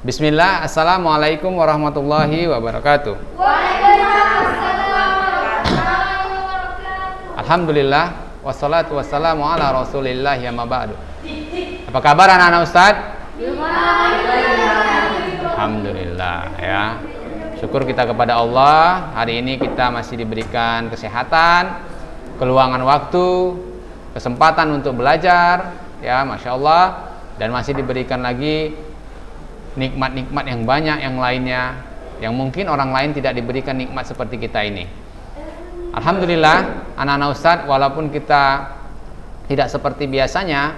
Bismillah, assalamualaikum warahmatullahi wabarakatuh. Alhamdulillah, wassalatu wassalamu ala rasulillah ya maba'du. Apa kabar anak-anak Ustaz? Alhamdulillah ya. Syukur kita kepada Allah, hari ini kita masih diberikan kesehatan, keluangan waktu, kesempatan untuk belajar ya, Masya Allah. Dan masih diberikan lagi nikmat-nikmat yang banyak yang lainnya, yang mungkin orang lain tidak diberikan nikmat seperti kita ini. Alhamdulillah, anak-anak Ustadz, walaupun kita tidak seperti biasanya,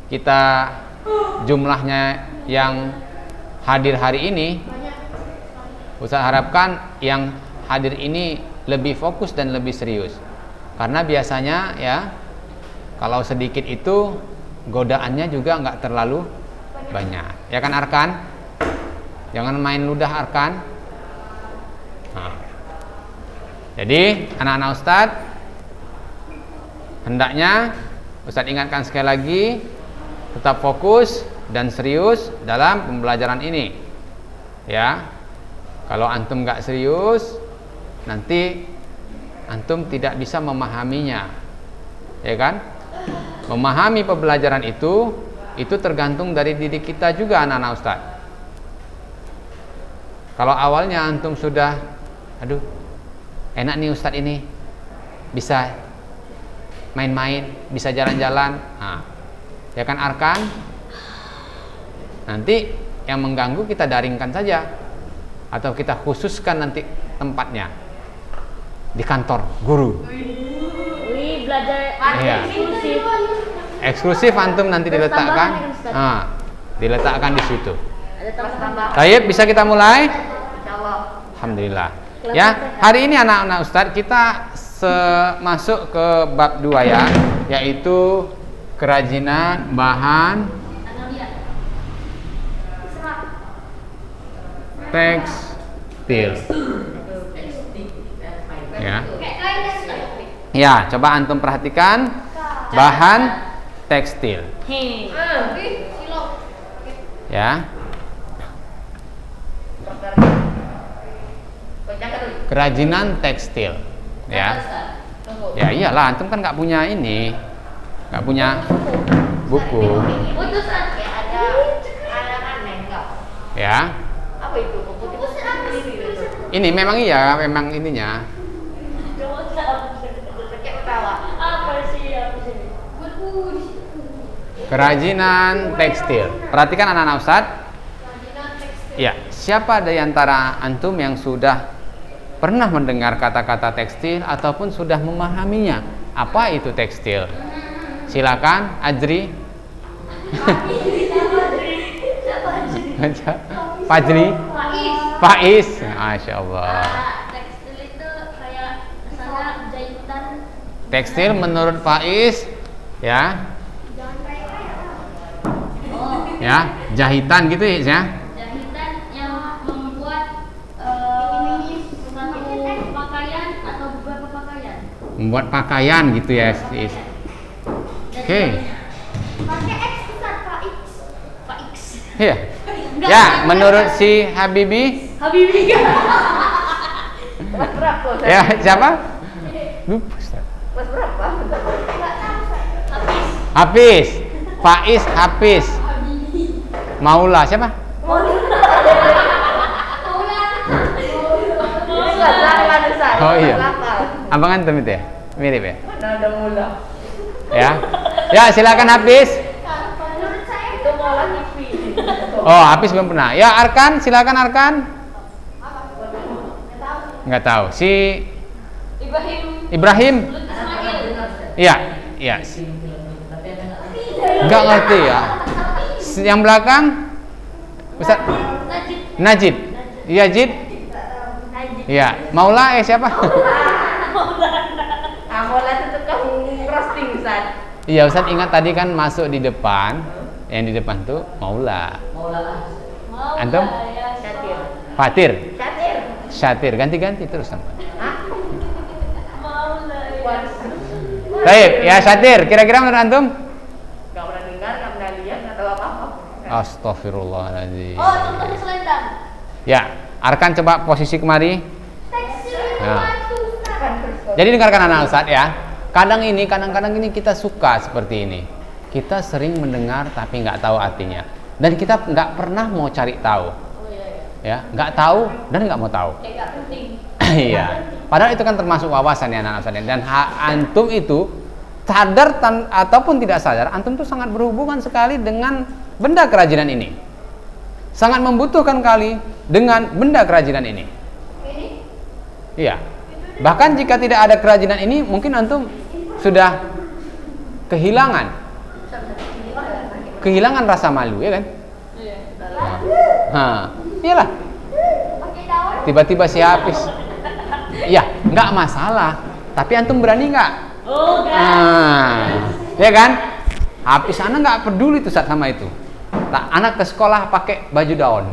kita jumlahnya yang hadir hari ini, Ustadz harapkan yang hadir ini lebih fokus dan lebih serius. Karena biasanya ya, kalau sedikit itu godaannya juga nggak terlalu banyak, ya kan Arkan? Jangan main ludah Arkan. Nah. Jadi anak-anak Ustadz, hendaknya Ustadz ingatkan sekali lagi, tetap fokus dan serius dalam pembelajaran ini. Ya, kalau antum nggak serius, nanti antum tidak bisa memahaminya, ya kan? Memahami pembelajaran itu tergantung dari diri kita juga anak-anak Ustaz. Kalau awalnya antum sudah, aduh enak nih Ustaz ini, bisa main-main, bisa jalan-jalan, nah, ya kan Arkan? Nanti yang mengganggu kita daringkan saja, atau kita khususkan nanti tempatnya di kantor guru. Wih, belajar eksklusif. Eksklusif antum nanti diletakkan, diletakkan di situ. Ada tambahan. Baik, bisa kita mulai? Insyaallah. Alhamdulillah. Ya, hari ini anak-anak Ustadz kita masuk ke bab 2 ya, yaitu kerajinan bahan tekstil. Ya. Ya, coba antum perhatikan bahan tekstil. Ya. Kerajinan tekstil. Ya. Ya iyalah, antum kan nggak punya ini, nggak punya buku. Ya. Apa itu? Ini memang iya, memang ininya. Kerajinan tekstil. Perhatikan anak-anak Ustadz. Ya, siapa dari antara antum yang sudah pernah mendengar kata-kata tekstil ataupun sudah memahaminya? Apa itu tekstil? Silakan, Ajri. Fajri. Faiz. Masya Allah. Tekstil itu kayak misalnya jahitan. Tekstil menurut Faiz, ya. Ya, jahitan gitu ya. Jahitan yang membuat satu pakaian atau beberapa pakaian. Membuat pakaian gitu ya. Oke. Pakai X besar, Pak X. Iya. Ya, menurut si Habibi. Habibi. Ya, siapa? Lupa Ustaz. Mas berapa? Hafiz. Faiz Hafiz. Maula siapa? Oh iya. Abang antum itu ya? Mirip ya? Mana ada mula? Ya. Ya, silakan Hafiz. Menurut saya itu Maula TV. Oh, Hafiz belum pernah. Ya, Arkan, silakan Arkan. Enggak tahu. Si Ibrahim. Iya, iya. Enggak ngerti ya. Yang belakang Ustaz Najib. Iya, Jid. Iya, Maula siapa? Maula itu tukang roasting Ustaz. Iya, Ustaz ingat tadi kan masuk di depan. Yang di depan tuh Maula. Antum? Syatir. Fatir. Syatir. Syatir, ganti-ganti terus sama. Maula. Baik, ya Syatir, kira-kira menurut antum? Gak pernah dengar, gak pernah lihat, gak tahu apa-apa. Astagfirullahaladzim. Oh, contohnya selendang. Ya, Arkan coba posisi kemari. Tekstil Ya. batu, Ustaz. Jadi dengarkan anak Ustadz ya. Kadang-kadang ini kita suka seperti ini. Kita sering mendengar tapi nggak tahu artinya. Dan kita nggak pernah mau cari tahu. Oh iya. Ya, nggak tahu dan nggak mau tahu. Kayak nggak penting. Iya. Padahal itu kan termasuk wawasan ya anak Ustadz. Dan antum itu sadar ataupun tidak sadar, antum tuh sangat berhubungan sekali dengan benda kerajinan ini. Sangat membutuhkan kali dengan benda kerajinan ini. Ini Iya. Bahkan jika tidak ada kerajinan ini, mungkin antum sudah kehilangan rasa malu, ya kan? Nah, iyalah. pakai daun. Tiba-tiba si Hafiz, ya nggak masalah. Tapi antum berani nggak? Oh, Ya kan? Hafiz anak nggak peduli tuh sama itu. Tak, anak ke sekolah pakai baju daun.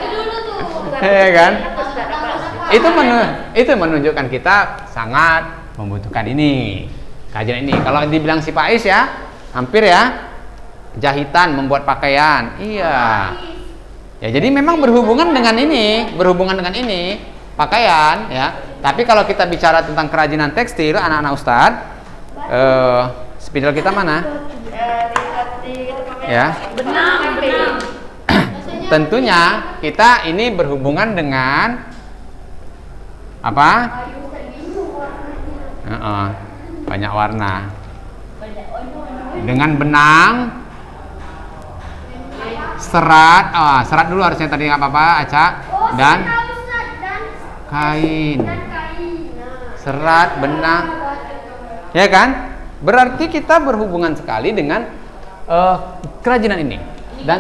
Itu dulu tuh. Ya kan? Itu menunjukkan kita sangat membutuhkan ini, kajian ini. Kalau dibilang si Pais ya, hampir ya, jahitan, membuat pakaian. Iya. Ya, jadi memang berhubungan dengan ini, pakaian ya. Tapi kalau kita bicara tentang kerajinan tekstil, anak-anak Ustadz, spidol kita mana? Ya. benang. Tentunya kita ini berhubungan dengan apa? Banyak warna. Dengan benang, serat, serat dulu harusnya tadi nggak apa-apa, Aca, dan kain. Serat, benang, ya kan? Berarti kita berhubungan sekali dengan kerajinan ini dan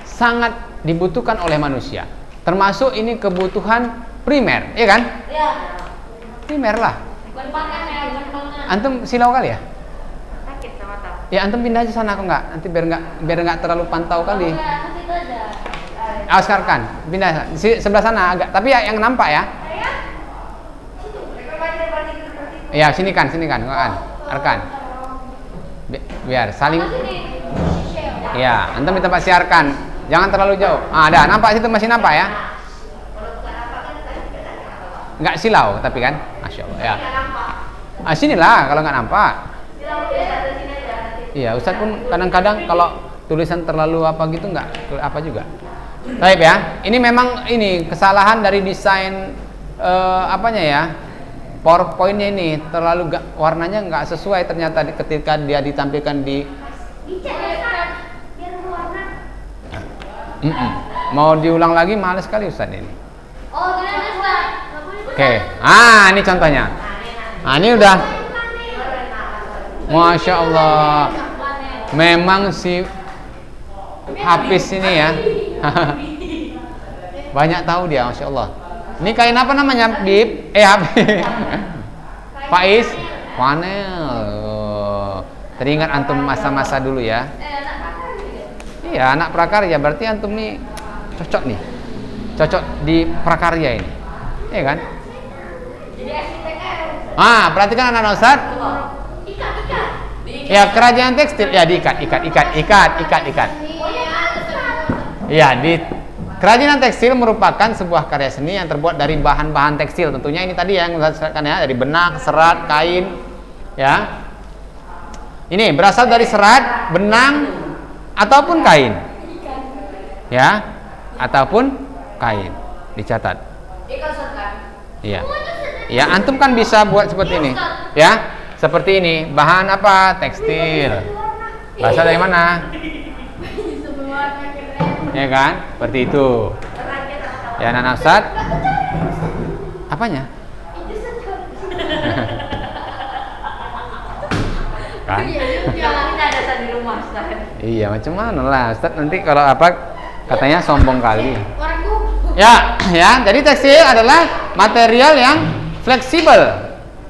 sangat dibutuhkan oleh manusia. Termasuk ini kebutuhan primer, ya kan? Ya. Primer lah. Bukan pangan ya, bukan pangan. Antum silau kali ya? Sakit sama tahu. Ya antum pindah aja sana kok nggak? Nanti biar nggak terlalu pantau kali. Enggak, itu aja. Sekarang pindah sebelah sana agak, tapi ya yang nampak ya. Ya sini kan, Arkan. Biar saling. Ya, antum di tempat si Arkan. Jangan terlalu jauh. Ada, nampak situ, masih nampak ya? Nggak silau tapi kan, masya Allah ya. Sinilah kalau nggak nampak. Iya, Ustadz pun kadang-kadang kalau tulisan terlalu apa gitu nggak apa juga. Baik ya, ini memang ini kesalahan dari desain apanya ya, PowerPoint-nya ini terlalu warnanya nggak sesuai ternyata ketika dia ditampilkan di. Mau diulang lagi males sekali Ustadz ini. Oh, gini Ustaz. Oke, ini contohnya. Ini udah, masya Allah. Memang si Hafiz ini ya, banyak tahu dia, masya Allah. Ini kain apa namanya, Bib? Hafiz. Faiz, panel. Teringat antum masa-masa dulu ya. Iya, anak prakarya, berarti antum nih cocok di prakarya ini, iya kan? Perhatikan anak-anak Ustaz. Ya, kerajinan tekstil, ya diikat. Iya, di kerajinan tekstil merupakan sebuah karya seni yang terbuat dari bahan-bahan tekstil. Tentunya ini tadi yang saya sebutkan ya, dari benang, serat, kain, ya. Ini berasal dari serat, benang, ataupun kain, ya, ataupun kain. Dicatat. Iya. Ya, antum kan bisa buat seperti ini, ya, seperti ini. Bahan apa? Tekstil. Berasal dari mana? Ya kan? Seperti itu. Ya, anak Ustaz. Apanya? Kan? Ini ada di rumah Ustaz. Iya, macam mana lah Ustaz, nanti kalau apa katanya sombong kali. Wargu. Ya, jadi tekstil adalah material yang fleksibel,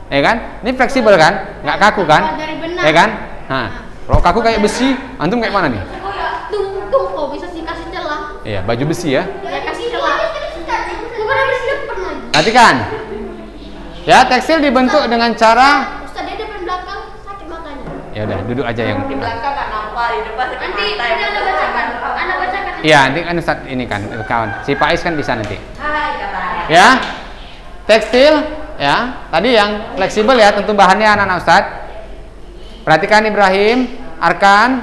ya kan? Ini fleksibel kan, nggak kaku kan, Dari benang. ya kan? Nah, kalau kaku kayak besi, antum kayak mana nih? Oh ya, tung kok bisa sih kasih celah. Iya, baju besi ya. Ya kasih celah. Bukan habis depan lagi. Perhatikan, ya tekstil dibentuk dengan cara, Ustaz dia depan belakang sakit matanya. ya udah duduk aja yang. Di belakang nggak nampak. di depan seperti Nanti pantai. Anda bacakan. Anda bacakan. Iya, nanti kan Ustaz ini kan kawan. Si Pais kan bisa nanti. Hai katanya. Ya. Tekstil ya. Tadi yang fleksibel ya, tentu bahannya anak-anak Ustaz. Perhatikan Ibrahim, Arkan,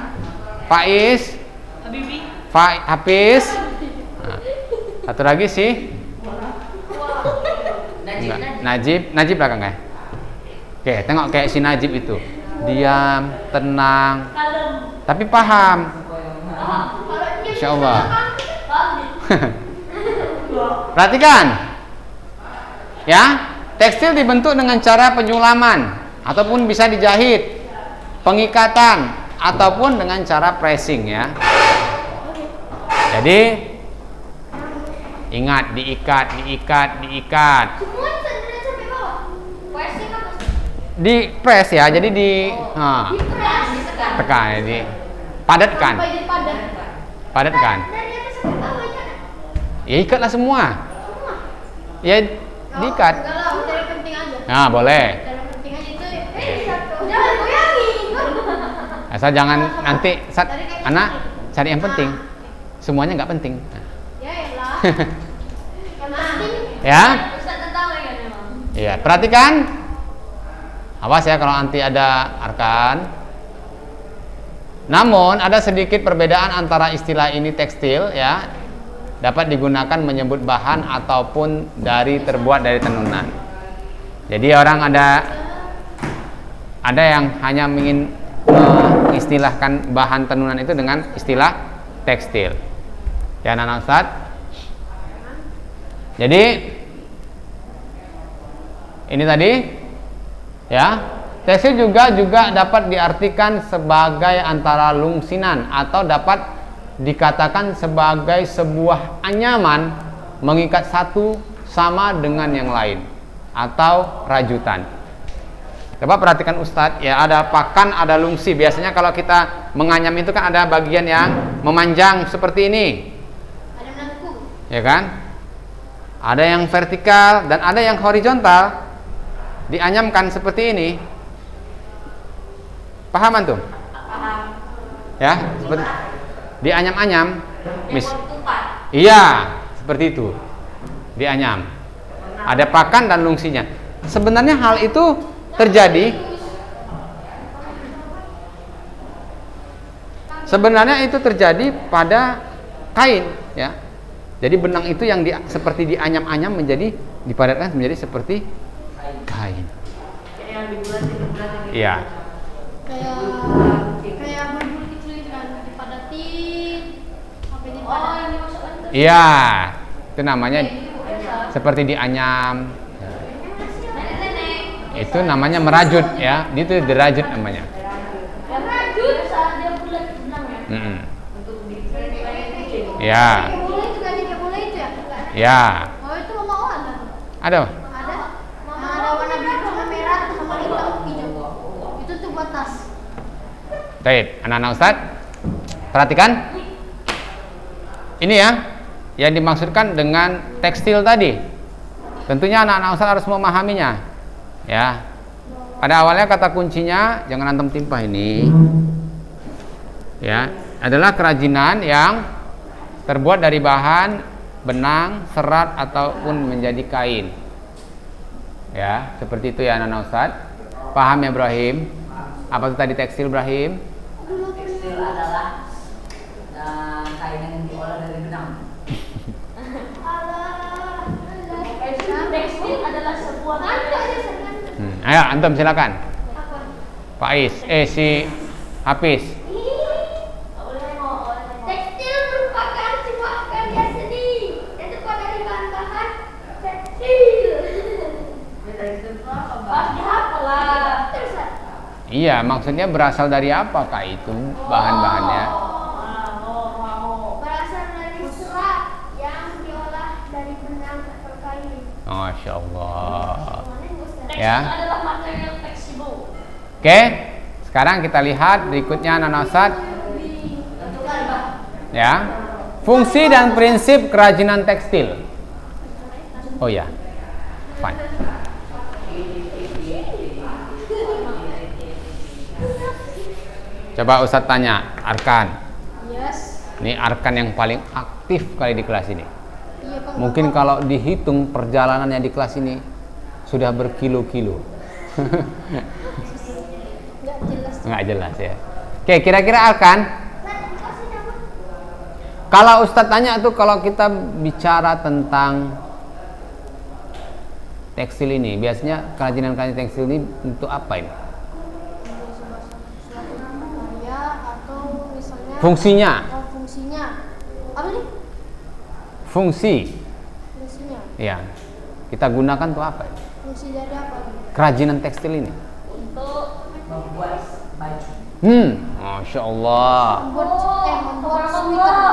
Faiz, Hafiz. Nah, satu lagi sih. Najib belakang ya. Oke, tengok kayak si Najib itu. Diam, tenang, tapi paham. Insya Allah. Perhatikan. Ya, tekstil dibentuk dengan cara penyulaman ataupun bisa dijahit, pengikatan ataupun dengan cara pressing ya. Jadi ingat, diikat. Semua sendirian sampai bawah. Pressing apa? Di press ya, jadi di Press. tekan, jadi padatkan. Sampai di padat. Padatkan. Dari atas sampai bawah ya. Ya ikatlah semua. Semua. Ya diikat. Enggak lah, cari penting aja. Nah, boleh. Cari penting aja itu. Jangan goyangin. Asal jangan nanti anak cari yang penting. Semuanya nggak penting. Ya elah. Yang penting. Ya. Ustaz tertawa ya memang. Iya, perhatikan. Awas ya kalau nanti ada Arkan. Namun ada sedikit perbedaan antara istilah ini tekstil ya. Dapat digunakan menyebut bahan ataupun terbuat dari tenunan. Jadi orang ada yang hanya ingin mengistilahkan bahan tenunan itu dengan istilah tekstil. Ya, anak Ustaz. Jadi ini tadi ya, tekstil juga dapat diartikan sebagai antara lungsinan atau dapat dikatakan sebagai sebuah anyaman mengikat satu sama dengan yang lain atau rajutan. Coba perhatikan Ustadz ya, ada pakan, ada lungsi. Biasanya kalau kita menganyam itu kan ada bagian yang memanjang seperti ini, Ada melengkung. ya kan? Ada yang vertikal dan ada yang horizontal, dianyamkan seperti ini. Paham antum? Paham. Ya, seperti dianyam-anyam. Tumpat. Iya, seperti itu. Dianyam. Ada pakan dan lungsinya. Sebenarnya hal itu terjadi. Sebenarnya itu terjadi pada kain, ya. Jadi benang itu yang seperti dianyam-anyam menjadi dipadatkan menjadi seperti kain. Kayak yang dibulat-bulat gitu. Iya. Kayak bulu kecil itu kan dipadatin sampai dipadat. Oh, yang dimasukkan itu. Iya. Itu namanya seperti dianyam. Nenek-nenek. Itu namanya merajut ya. Itu dirajut namanya. Yang rajut saat dia bulat benangnya. Untuk di kucing. Ya. Kayak bola itu kan kayak bola itu ya? Ya. Oh, itu mau ada. Ada. Ada. Yang ada warna biru sama merah sama hitam hijau. Itu tuh buat tas. Baik, anak-anak Ustaz, perhatikan. Ini ya, yang dimaksudkan dengan tekstil tadi. Tentunya anak-anak Ustaz harus memahaminya. Ya. Pada awalnya kata kuncinya, jangan antum timpah ini. Ya, adalah kerajinan yang terbuat dari bahan benang, serat ataupun menjadi kain. Ya, seperti itu ya anak-anak Ustaz. Paham ya Ibrahim? Apa itu tadi tekstil Ibrahim? Tekstil adalah kain yang diolah dari benang. Tekstil adalah sebuah Ayo antum silakan. apa? Faiz, si Hafiz. Tekstil merupakan sebuah karya seni yang terbuat dari bahan-bahan tekstil. Pasti apalah. Iya, maksudnya berasal dari apakah itu bahan-bahannya? Berasal dari serat yang diolah dari benang atau kain. Masya Allah. Tekstil Ya. adalah material fleksibel. Oke, sekarang kita lihat berikutnya anak-anak Ustaz. Ya, fungsi dan prinsip kerajinan tekstil. Oh ya, fine. Coba Ustadz tanya, Arkan. Yes. Ini Arkan yang paling aktif kali di kelas ini. Iya, Pak. Mungkin kalau dihitung perjalanannya di kelas ini sudah berkilo-kilo. Nggak jelas. Nggak jelas ya. Oke, kira-kira Arkan, kalau Ustadz tanya tuh, kalau kita bicara tentang tekstil ini, biasanya kerajinan-kerajinan tekstil ini untuk apa ini? Ya, atau misalnya Fungsinya? fungsinya. Apa nih? Fungsi. Fungsinya. Ya. Kita gunakan tuh apa? Fungsi dari apa? Kerajinan tekstil ini. Untuk Membuat baju. Masya Allah. Membuat sweater.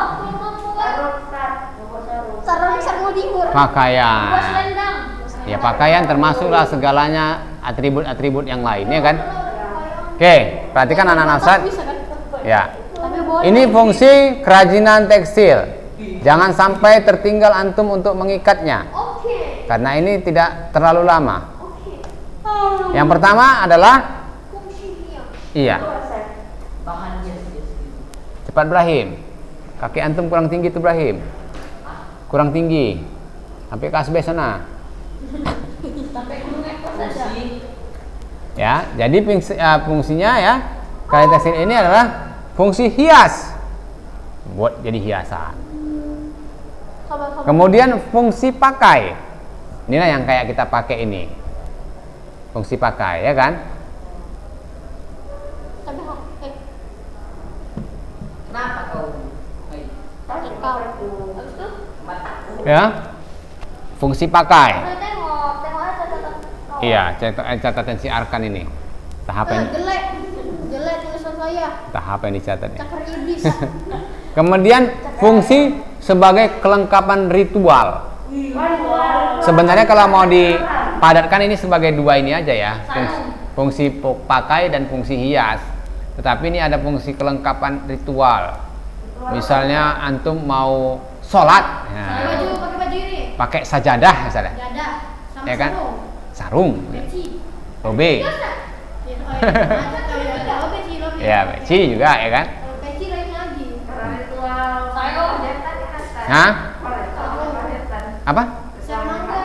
Sarung dimur. Pakaian. Membuat selendang. Ya, pakaian termasuklah segalanya atribut-atribut yang lain, ya kan? Oke, perhatikan anak-anak Ustadz. Bisa kan? Ya. Tapi boleh. Ini fungsi kerajinan tekstil. Jangan sampai tertinggal antum untuk mengikatnya. Oke. Karena ini tidak terlalu lama. Oke. Yang pertama adalah Fungsinya. iya, Bahannya sedikit. cepat Ibrahim. Kaki antum kurang tinggi tuh Ibrahim. Kurang tinggi. Sampai ke asbes sana. Sampai gunung ekor saja. Ya, jadi fungsinya ya, kerajinan tekstil ini adalah fungsi hias. Buat jadi hiasan. Kabar-kabar. Kemudian fungsi pakai. Inilah yang kayak kita pakai ini. Fungsi pakai, ya kan? Tapi Kenapa kau? pakai kau. Habis itu Ya. Fungsi pakai. tengok aja catatan kau. Iya, catatan si Arkan ini. Tahap yang Jelek tulisan saya. tahap yang dicatat. Ya. Cakar iblis. Kemudian fungsi sebagai kelengkapan ritual. Sebenarnya kalau mau dipadatkan ini sebagai dua ini aja ya. Fungsi pakai dan fungsi hias. Tetapi ini ada fungsi kelengkapan ritual. Misalnya antum mau sholat, Pakai baju ini. pakai sajadah misalnya, Dada sama ya kan? sarung. Sarung, Peci. robe, Iya, peci. ya peci juga, ya kan? Kalau peci lain lagi. ritual Hah? Apa? Semangka.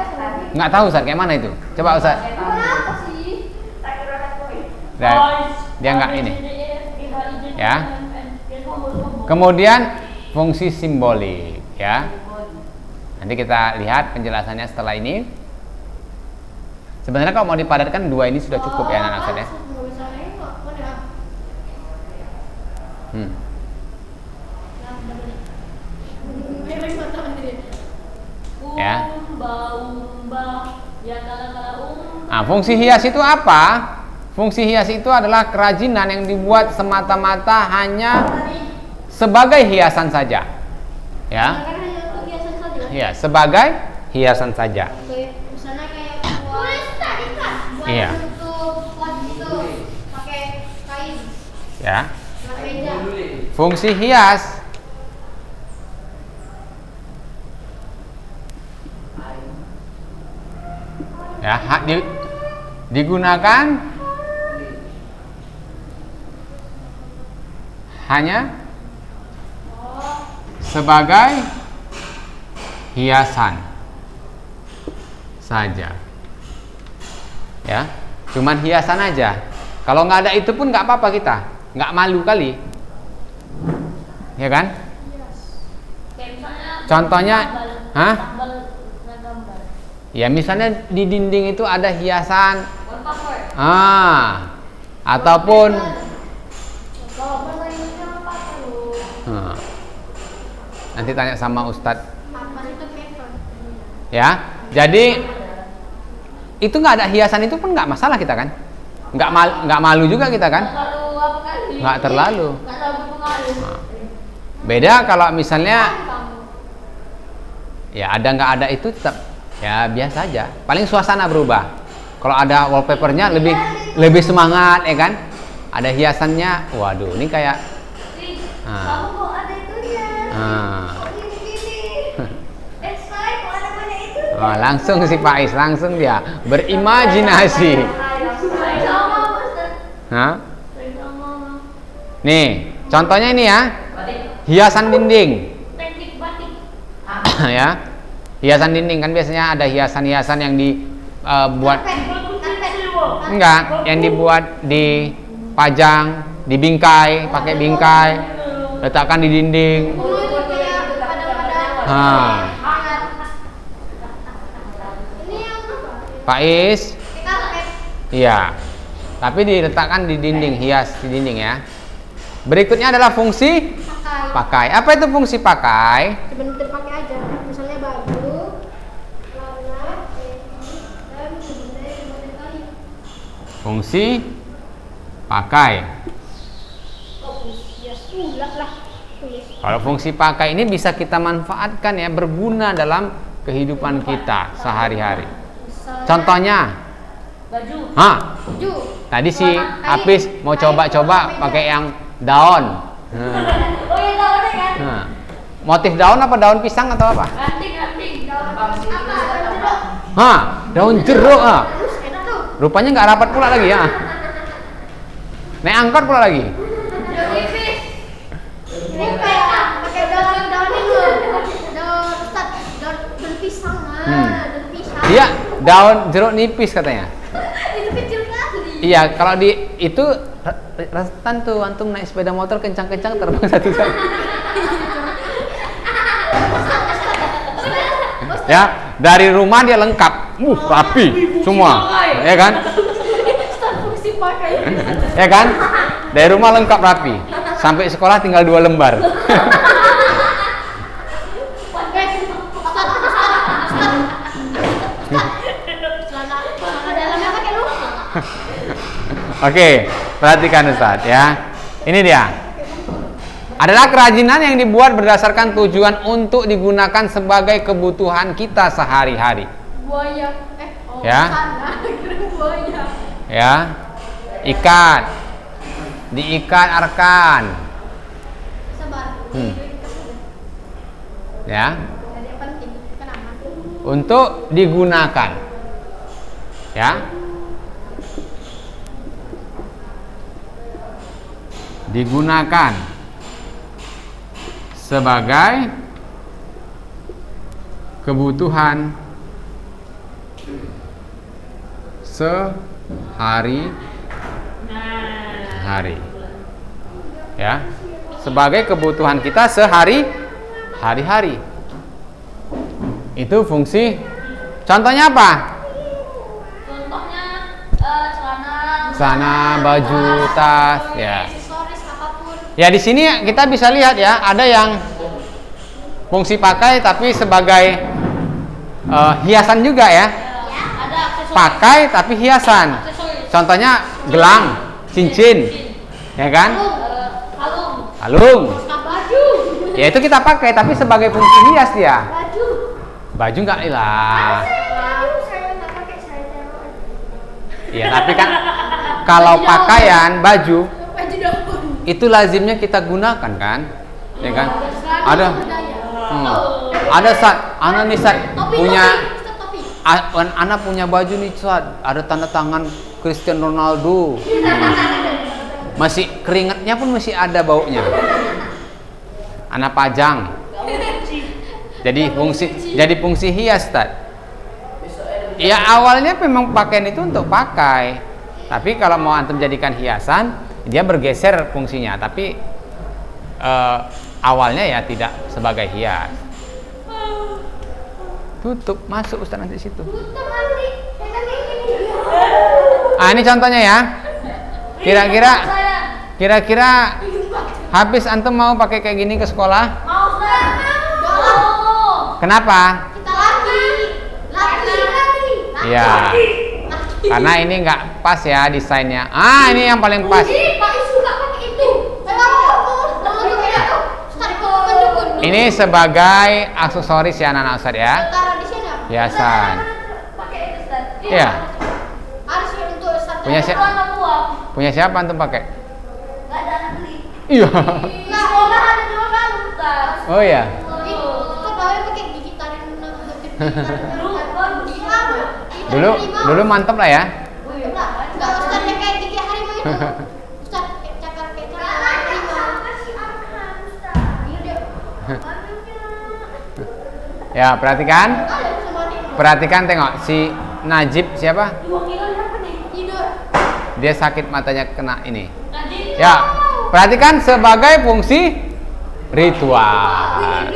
Nggak tahu Ustaz, kayak mana itu? Coba Ustaz. Kenapa sih? Dia nggak ini. Ya. Kemudian fungsi simbolik, ya. Nanti kita lihat penjelasannya setelah ini. Sebenarnya kalau mau dipadatkan dua ini sudah cukup ya anak-anak Ustaz ya. Nggak bisa nengok. Mana? Miring mata sendiri. Ya. Ya kala-kala Nah, fungsi hias itu apa? Fungsi hias itu adalah kerajinan yang dibuat semata-mata hanya sebagai hiasan saja. Ya. Kan hanya untuk hiasan saja. Iya, sebagai hiasan saja. Misalnya kayak buat Iya. untuk pot itu pakai kain, Ya. buat meja. Fungsi hias ya digunakan hanya sebagai hiasan saja, ya, cuman hiasan aja. Kalau nggak ada itu pun nggak apa-apa, kita nggak malu kali, ya kan? kayak misalnya Contohnya, hah? tambal gambar. Ya misalnya di dinding itu ada hiasan, Wallpaper. ataupun Kalau pertanyaannya apa tuh? nanti tanya sama Ustadz, Apa itu paper? ya. Jadi itu nggak ada hiasan itu pun nggak masalah kita kan, nggak malu juga kita kan, Terlalu apa kali? nggak terlalu. Nggak terlalu berpengaruh. Beda kalau misalnya Kamu. ya ada nggak ada itu tetap ya biasa aja. Paling suasana berubah. Kalau ada wallpapernya lebih semangat, ya kan? Ada hiasannya, waduh ini kayak Kamu kok ada itunya? Gini. Saya kok ada banyak itu? Langsung si Faiz, langsung dia berimajinasi. Sama Ustaz. Hah? Sama. Nih, contohnya ini ya, Batik. hiasan dinding. Teknik batik. Ya, hiasan dinding kan biasanya ada hiasan-hiasan yang dibuat enggak, yang dibuat di pajang, dibingkai, pakai bingkai, letakkan di dinding. Nah, Pak Is, iya, tapi diletakkan di dinding, hias di dinding ya. Berikutnya adalah fungsi pakai. Apa itu fungsi pakai? Sebentar pakai aja, misalnya baju, celana, dan sebenarnya kali. Fungsi pakai. Kalau fungsi pakai ini bisa kita manfaatkan ya, berguna dalam kehidupan kita sehari-hari. Contohnya, Baju. Baju. tadi si Apis mau coba-coba pakai yang daun. Oh iya tahu deh kan. Motif daun apa daun pisang atau apa? Ganting. Daun jeruk. Terus enak tuh. Rupanya nggak rapat pula lagi ya. Naik angkot pula lagi. Ini kayak pakai daun ini loh. Daun Ustaz, daun pisang. Daun pisang. Iya, daun jeruk nipis katanya. Itu kecil kali. Iya, kalau di itu resetan tuh antum naik sepeda motor kencang-kencang terbang satu-satu. Ya, dari rumah dia lengkap, rapi semua, ya kan? Fungsi pakai. Ya kan? Dari rumah lengkap rapi, sampai sekolah tinggal 2 lembar. Celana dalamnya pakai lu. Oke, perhatikan Ustadz ya. Ini dia. Adalah kerajinan yang dibuat berdasarkan tujuan untuk digunakan sebagai kebutuhan kita sehari-hari. Buaya. Ya. Sana. Buaya. Ya. Ikat. Diikat arkan. Sabar. Ya. Ada yang penting. Kenapa? Untuk digunakan. Ya. Digunakan sebagai kebutuhan sehari-hari. Ya. Sebagai kebutuhan kita sehari-hari. Itu fungsi. Contohnya apa? Contohnya Celana, baju, tas, ya. Aksesoris apapun. Ya di sini kita bisa lihat ya, ada yang fungsi pakai tapi sebagai hiasan juga ya. ada aksesoris. Pakai tapi hiasan. Contohnya gelang, cincin, ya kan? Kalung. Baju. Ya itu kita pakai tapi sebagai fungsi hias dia. Baju. Baju enggak lah. Saya nggak pakai, saya taruh. Ya tapi kan kalau pakaian baju Baju daun. itu lazimnya kita gunakan kan? Ya kan? Ada. Ada saat anak nih saat punya anak punya baju nih saat ada tanda tangan Cristiano Ronaldo. Masih keringatnya pun masih ada baunya. Anak pajang. Jadi fungsi hias, Tad. Ya awalnya memang pakaian itu untuk pakai. Tapi kalau mau antum jadikan hiasan, dia bergeser fungsinya. Tapi awalnya ya tidak sebagai hias. Tutup, masuk Ustaz nanti situ. Ini contohnya ya. Kira-kira habis antum mau pakai kayak gini ke sekolah? Mau Kenapa? Kita laki. Ya. Karena ini nggak pas ya desainnya. Ini yang paling pas. Pak Isu nggak pakai itu. Ini sebagai aksesoris ya anak-anak Ustaz ya. Taruh di sini. Hiasan. pakai itu Ustaz. Iya. Harus untuk Ustaz. Punya siapa? Pulang buang. Punya siapa antum pakai? Enggak ada anak beli. Iya. Di sekolah ada 2 kali Ustaz. Oh iya. Itu bawa pakai gigi tarik Dulu mantep lah ya. Ustaz yang kayak gigi harimau itu. Ustaz cakar kayak Ya, perhatikan. Ada semua nih. Perhatikan, tengok si Najib siapa? Diwakilkan apa nih? Tidur. Dia sakit matanya kena ini. Nanti. Ya, perhatikan sebagai fungsi ritual.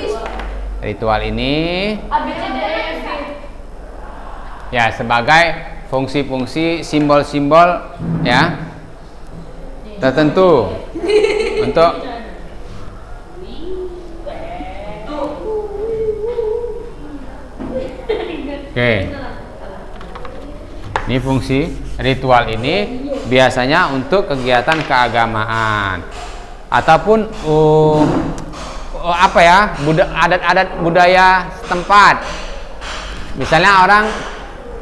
Ritual ini ABCDEFG. ya sebagai fungsi-fungsi simbol-simbol ya tertentu untuk oke. Ini fungsi ritual ini biasanya untuk kegiatan keagamaan ataupun apa ya, adat-adat budaya setempat. Misalnya orang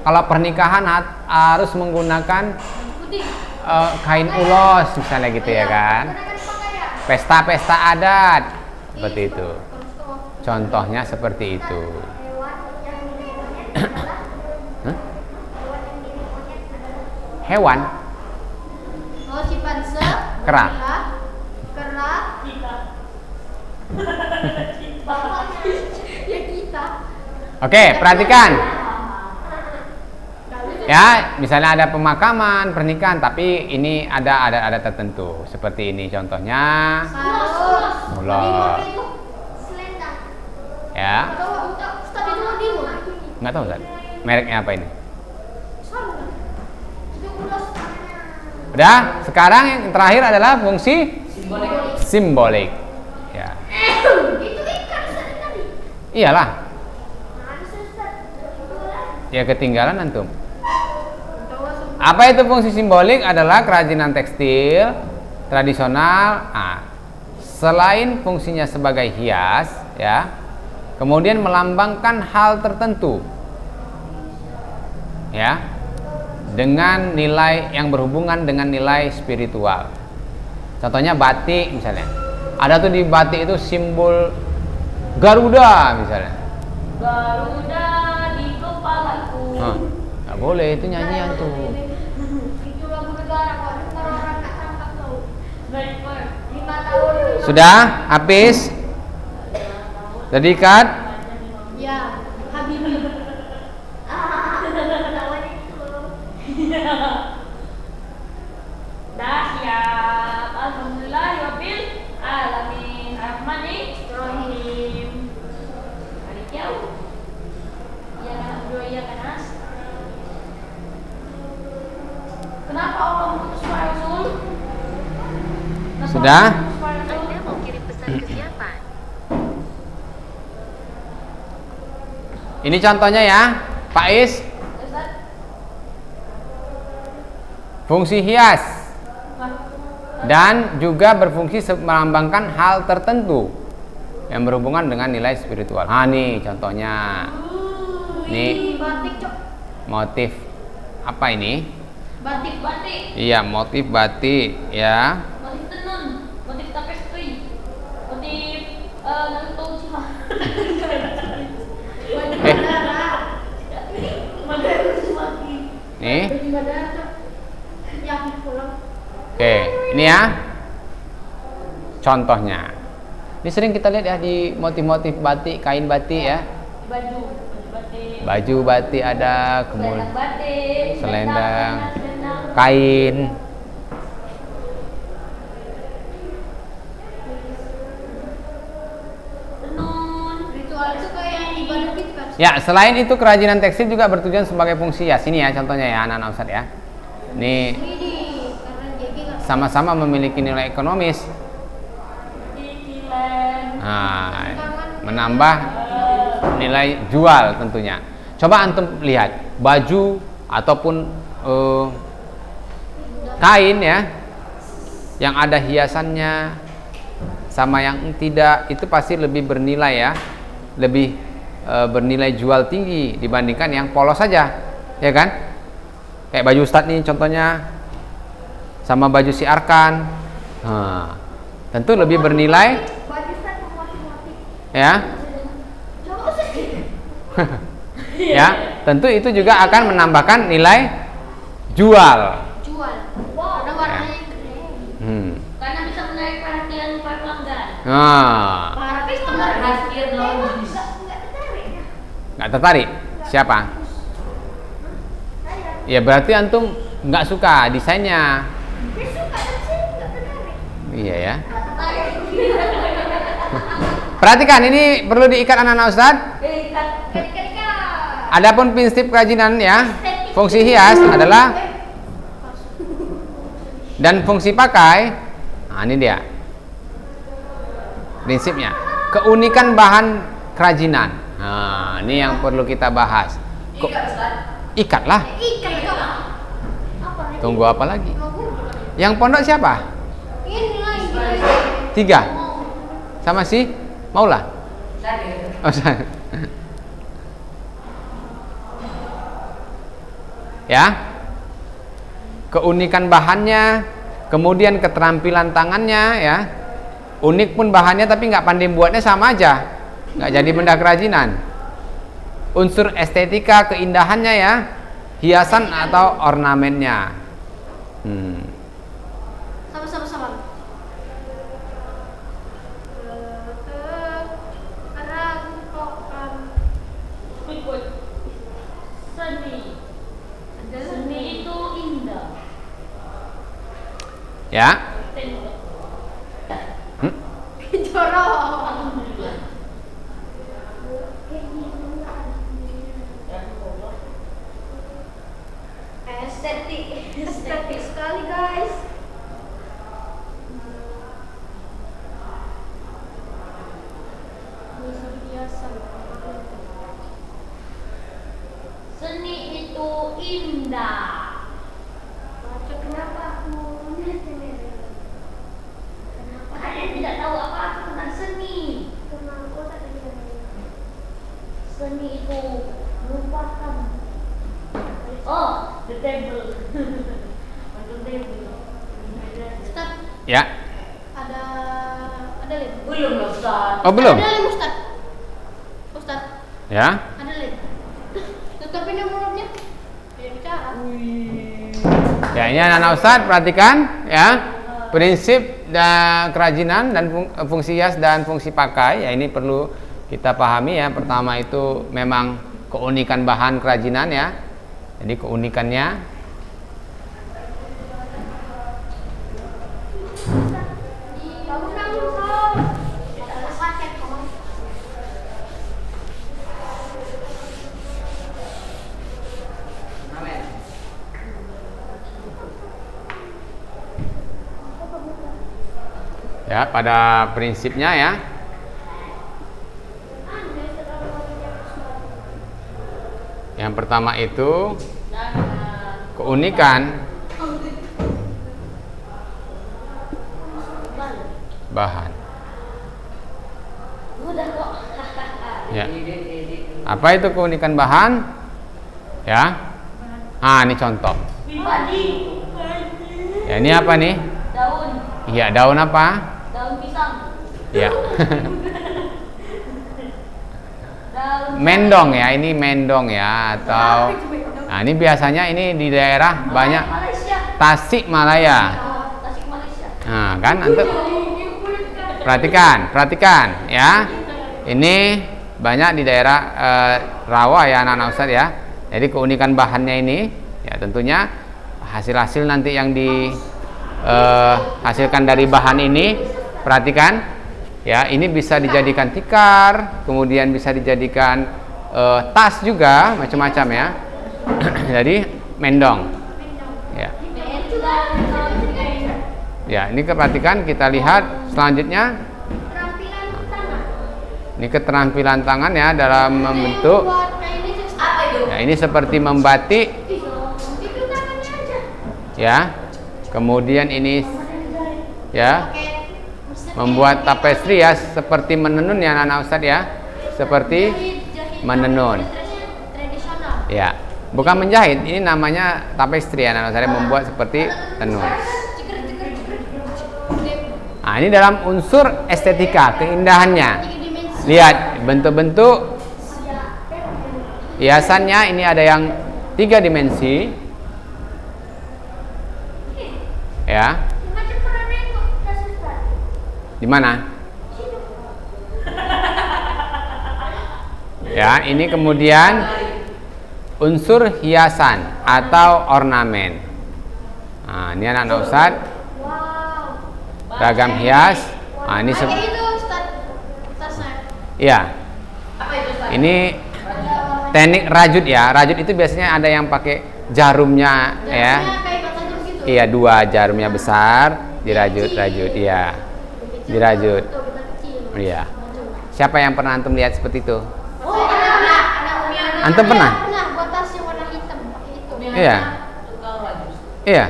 kalau pernikahan harus menggunakan Putih. kain ulos misalnya gitu ya kan. Gunakan pakaian. Pesta-pesta adat seperti itu. Terus tuh. Contohnya seperti itu. Hewan yang mirip monyet adalah Hah? hewan yang mirip monyet adalah Hewan oh simpanse, Kera. gorila, kera, ya kita. Oke, perhatikan. Ya, misalnya ada pemakaman, pernikahan, tapi ini ada adat-adat tertentu. Seperti ini contohnya. Sarung. Ulos. Tadi itu selendang. Ya, Atau tadi itu limo. nggak tahu Ustaz. Mereknya apa ini? Sarung. Itu ulos. Udah, sekarang yang terakhir adalah fungsi Simbolik. simbolik. Ya. Itu ikan tadi. Iyalah, Nah, ada Ustaz. Itu lah. ya ketinggalan antum. Apa itu fungsi simbolik? Adalah kerajinan tekstil tradisional. Selain fungsinya sebagai hias, ya, kemudian melambangkan hal tertentu, ya, dengan nilai yang berhubungan dengan nilai spiritual. Contohnya batik misalnya. Ada tuh di batik itu simbol Garuda misalnya. Garuda di kepalaku. Nggak boleh, itu nyanyian tuh. Itu lagu negara kok. Dengar orang nggak tangkap tuh. Sniper. 5 tahun. Sudah habis? Jadi cut. Ya, Habibie. Namanya itu. Dah siap. Alhamdulillahirabbil alamin. Rahmanirrahim. Mari jauh. Ya kan berdua ya kan Nas? Kenapa Allah mengutus para rasul? Kenapa Sudah? Allah mengutus para rasul? Anda mau kirim pesan ke siapa? Ini contohnya ya, Pak Is. Ustaz, Fungsi hias Pak. dan juga berfungsi melambangkan hal tertentu yang berhubungan dengan nilai spiritual. Nih contohnya. Nih Batik, Cok. motif apa ini? Batik. Iya, motif batik ya. Motif tenun, motif tapestry, motif Naruto Uchiha. Eh, Model Uzumaki. nih. Baju badar, Cok. Yang pulang. Oke, ini ya. Contohnya. Ini sering kita lihat ya di motif-motif batik, kain batik ya. Baju batik. Baju batik ada, kemudian Selendang batik. selendang, Selendang. kain. Tenun. Ritual itu kayak yang ibadah gitu kan. Ya, selain itu kerajinan tekstil juga bertujuan sebagai fungsi hias. Ini ya contohnya ya anak-anak Ustadz ya. Ini Ini karena JG nggak sama-sama memiliki nilai ekonomis. Cicilan. Nah, menambah nilai jual tentunya. Coba antum lihat baju ataupun kain ya yang ada hiasannya sama yang tidak, itu pasti lebih bernilai ya, lebih bernilai jual tinggi dibandingkan yang polos saja, ya kan? Kayak baju Ustadz nih contohnya sama baju si Arkan, tentu lebih bernilai baju set motif-motif. ya. Coba sih. Ya, tentu itu juga akan menambahkan nilai jual. Jual. Karena warnanya yang keren. Karena bisa menarik perhatian para pelanggan. Nah, Para customer Hasil logis. nggak tertarik ya. Nggak tertarik? Siapa? Ya berarti antum nggak suka desainnya. Dia suka dan saya nggak tertarik. Iya ya. Perhatikan, ini perlu diikat anak-anak Ustaz. Adapun prinsip kerajinan ya, fungsi hias adalah dan fungsi pakai. Nah, ini dia prinsipnya. Keunikan bahan kerajinan. Nah, ini yang perlu kita bahas. Ikatlah. Ikan apa? Apa? Tunggu apa lagi? Yang pondok siapa? Ini lagi. 3. Sama si Maula. Oh, saya. Ya. Keunikan bahannya, kemudian keterampilan tangannya ya. Unik pun bahannya tapi nggak pandai buatnya sama aja. Nggak jadi benda kerajinan. Unsur estetika keindahannya ya, hiasan atau ornamennya. Sama-sama. Seni. Seni itu indah. Ya. Jorok. Estetik sekali guys. Seni itu indah. Kenapa aku Kalian tidak tahu apa-apa tentang seni. Seni itu merupakan the table. Untuk table. Ustaz, Ya. ada lem. Belum loh, Ustaz. Oh, belum? Ada lem Ustaz. Ustaz, Ya. ada lem. Tutupin yang mulutnya. Biar bicara. Ya, ini anak-anak Ustaz perhatikan ya. Prinsip dan kerajinan dan fungsi hias dan fungsi pakai ya, ini perlu kita pahami ya. Pertama itu memang keunikan bahan kerajinan ya. Jadi keunikannya ya, pada prinsipnya ya. Yang pertama itu keunikan bahan. Udah kok. Ya. Apa itu keunikan bahan? Ya. Ini contoh. Ya, ini apa nih? Daun. Iya, daun apa? Daun pisang. Ya. Daun Mendong ya, ini mendong ya, atau nah ini biasanya ini di daerah banyak Malaysia. Tasik Malaya. Tasik Malaysia. Nah, kan antum perhatikan ya. Ini banyak di daerah rawa ya anak-anak Ustaz ya. Jadi keunikan bahannya ini ya tentunya hasil-hasil nanti yang dihasilkan dari bahan ini, perhatikan ya, ini bisa dijadikan tikar, kemudian bisa dijadikan tas juga macam-macam ya. Jadi mendong ya. Ya, ini perhatikan, kita lihat selanjutnya. Ini keterampilan tangan ya dalam membentuk. Ya, ini seperti membatik. Ya. Kemudian ini ya membuat tapestri ya, seperti menenun ya anak-anak Ustaz ya. Seperti menenun. Ya. Bukan menjahit, ini namanya tapestri ya anak-anak Ustaz, membuat seperti tenun. Nah, ini dalam unsur estetika, keindahannya. Lihat bentuk-bentuk hiasannya, ini ada yang 3 dimensi. Ya. Di mana? Ya, ini kemudian unsur hiasan atau ornamen. Nah, ini anak-anak Ustadz, Wow. ragam hias. Nah, ini Pakai itu Ustaz. Tasnya. ya, Apa itu Ustaz? ini teknik rajut ya. Rajut itu biasanya ada yang pakai jarumnya ya. Jarumnya kayak tajam gitu. Iya, 2 jarumnya besar, dirajut-rajut, iya. Dirajut. Tuh, kita kecil. Iya. Siapa yang pernah antum lihat seperti itu? Oh, anak Umi Ana. Antum pernah? Pernah buat tas yang warna hitam pakai itu. Iya. Tukang rajut. Iya.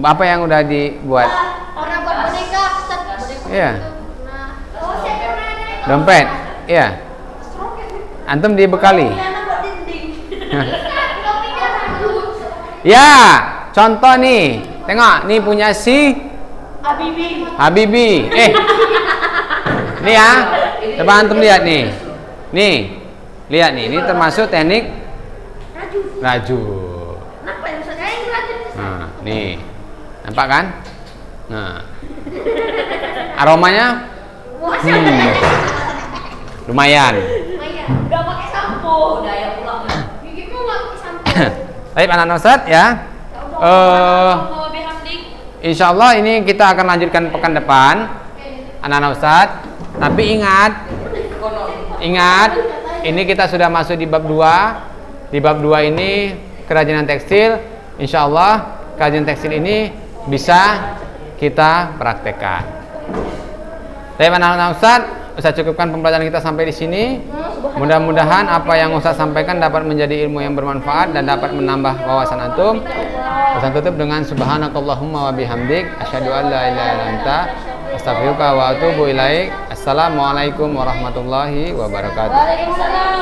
Apa yang udah dibuat? Warna buat boneka, Ustaz. Boneka Iya. gitu. Nah, oh, saya pernah ada itu. Dompet. Iya. Antum dibekali. Umi Ana buat dinding. Belum pindah satu. Ya, contoh nih. Tengok, nih punya si Habibi. Habibi. Nih ya. Coba antum lihat nih. Nih. Lihat nih, ini termasuk teknik rajut. Kenapa ya Ustaz? Yang rajin. Nah, nih. Nampak kan? Nah. Aromanya lumayan. Lumayan. Udah pakai sampo. Udah ya pulang. Gigiku nggak pakai sampo. Baik anak-anak Ustadz ya. Insya Allah ini kita akan lanjutkan pekan depan anak-anak Ustadz. Tapi ingat, ini kita sudah masuk di bab 2. Di bab 2 ini kerajinan tekstil. Insya Allah kerajinan tekstil ini bisa kita praktekkan. Baik anak-anak Ustadz cukupkan pembelajaran kita sampai di sini. Mudah-mudahan apa yang Ustadz sampaikan dapat menjadi ilmu yang bermanfaat dan dapat menambah wawasan antum. Ustadz tutup dengan subhanakallahumma wa bihamdik asyhadu an la ilaha illa anta astaghfiruka wa atubu ilaik. Assalamualaikum warahmatullahi wabarakatuh. Waalaikumsalam.